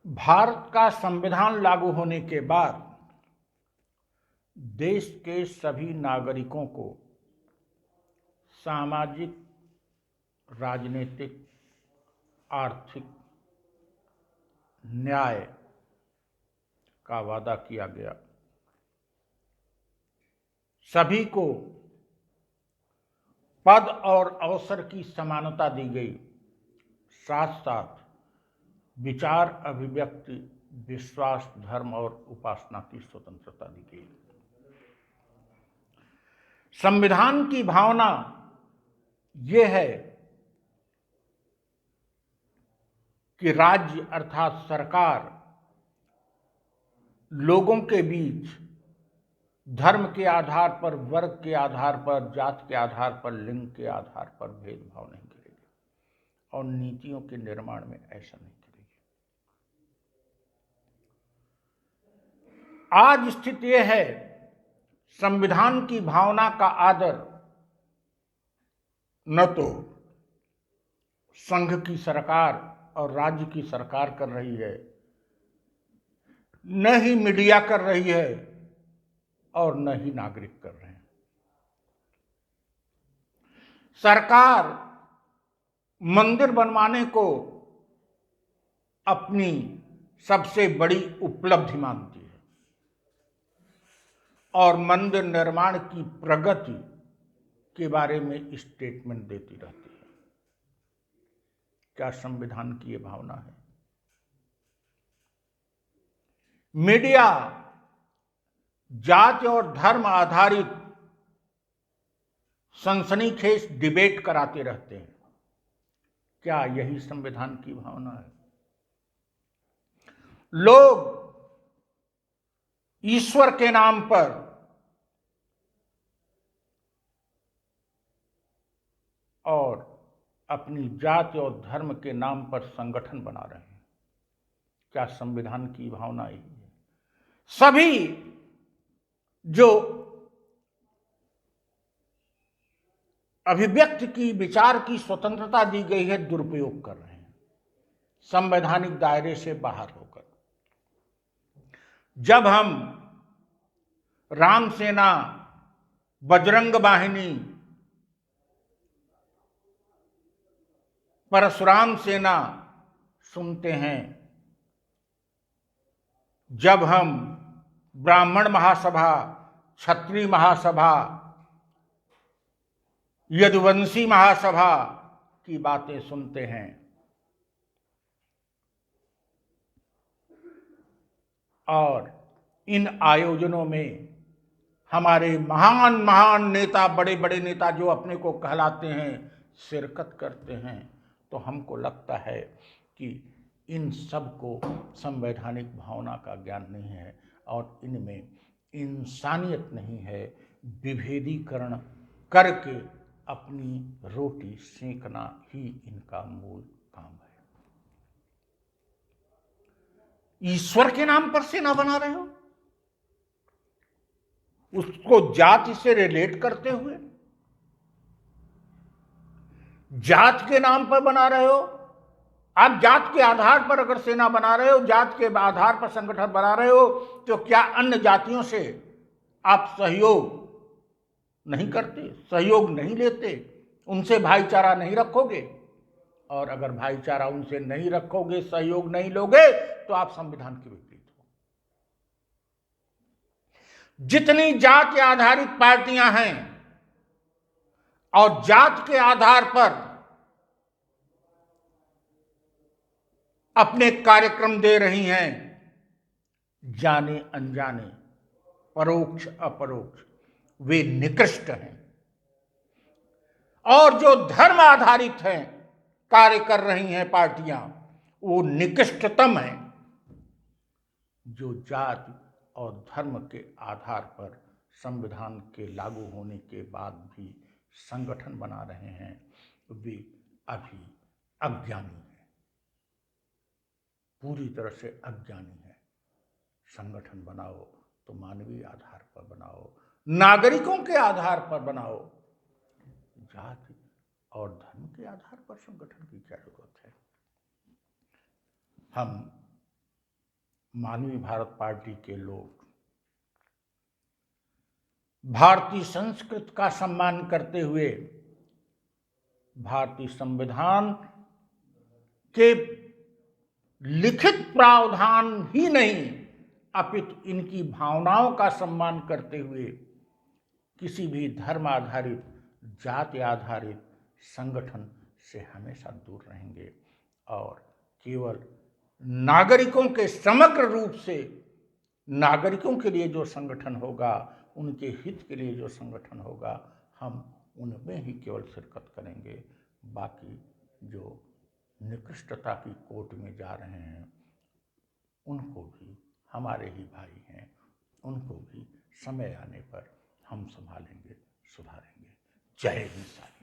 भारत का संविधान लागू होने के बाद देश के सभी नागरिकों को सामाजिक, राजनीतिक, आर्थिक न्याय का वादा किया गया। सभी को पद और अवसर की समानता दी गई, साथ साथ विचार, अभिव्यक्ति, विश्वास, धर्म और उपासना की स्वतंत्रता दी गई। संविधान की भावना ये है कि राज्य अर्थात सरकार लोगों के बीच धर्म के आधार पर, वर्ग के आधार पर, जात के आधार पर, लिंग के आधार पर भेदभाव नहीं करेगी और नीतियों के निर्माण में ऐसा नहीं करेगी। आज स्थिति यह है, संविधान की भावना का आदर न तो संघ की सरकार और राज्य की सरकार कर रही है, न ही मीडिया कर रही है और न ही नागरिक कर रहे हैं। सरकार मंदिर बनवाने को अपनी सबसे बड़ी उपलब्धि मानती है और मंदिर निर्माण की प्रगति के बारे में स्टेटमेंट देती रहती है। क्या संविधान की यह भावना है? मीडिया जाति और धर्म आधारित सनसनीखेज डिबेट कराते रहते हैं। क्या यही संविधान की भावना है? लोग ईश्वर के नाम पर और अपनी जाति और धर्म के नाम पर संगठन बना रहे हैं। क्या संविधान की भावना यही है? सभी जो अभिव्यक्ति की, विचार की स्वतंत्रता दी गई है, दुरुपयोग कर रहे हैं संवैधानिक दायरे से बाहर होकर। जब हम राम सेना, बजरंग वाहिनी, परशुराम सेना सुनते हैं, जब हम ब्राह्मण महासभा, क्षत्रिय महासभा, यदुवंशी महासभा की बातें सुनते हैं, और इन आयोजनों में हमारे महान महान नेता, बड़े बड़े नेता जो अपने को कहलाते हैं, शिरकत करते हैं, तो हमको लगता है कि इन सब को संवैधानिक भावना का ज्ञान नहीं है और इनमें इंसानियत नहीं है। विभेदीकरण करके अपनी रोटी सेंकना ही इनका मूल काम है। ईश्वर के नाम पर सेना बना रहे हो, उसको जाति से रिलेट करते हुए, जात के नाम पर बना रहे हो। आप जात के आधार पर अगर सेना बना रहे हो, जात के आधार पर संगठन बना रहे हो, तो क्या अन्य जातियों से आप सहयोग नहीं करते, सहयोग नहीं लेते, उनसे भाईचारा नहीं रखोगे? और अगर भाईचारा उनसे नहीं रखोगे, सहयोग नहीं लोगे, तो आप संविधान के विपरीत हो। जितनी जाति आधारित पार्टियां हैं और जात के आधार पर अपने कार्यक्रम दे रही हैं, जाने अनजाने, परोक्ष अपरोक्ष, वे निकृष्ट हैं। और जो धर्म आधारित हैं, कार्य कर रही हैं पार्टियां, वो निकृष्टतम हैं। जो जाति और धर्म के आधार पर संविधान के लागू होने के बाद भी संगठन बना रहे हैं, वे अभी अज्ञानी हैं, पूरी तरह से अज्ञानी है। संगठन बनाओ तो मानवीय आधार पर बनाओ, नागरिकों के आधार पर बनाओ। जाति और धर्म के आधार पर संगठन की क्या जरूरत है? हम मानवीय भारत पार्टी के लोग भारतीय संस्कृति का सम्मान करते हुए भारतीय संविधान के लिखित प्रावधान ही नहीं अपितु इनकी भावनाओं का सम्मान करते हुए किसी भी धर्म आधारित, जाति आधारित संगठन से हमेशा दूर रहेंगे और केवल नागरिकों के समग्र रूप से नागरिकों के लिए जो संगठन होगा, उनके हित के लिए जो संगठन होगा, हम उनमें ही केवल शिरकत करेंगे। बाकी जो निकृष्टता की कोट में जा रहे हैं उनको भी, हमारे ही भाई हैं, उनको भी समय आने पर हम संभालेंगे, सुधारेंगे। जय हिंद।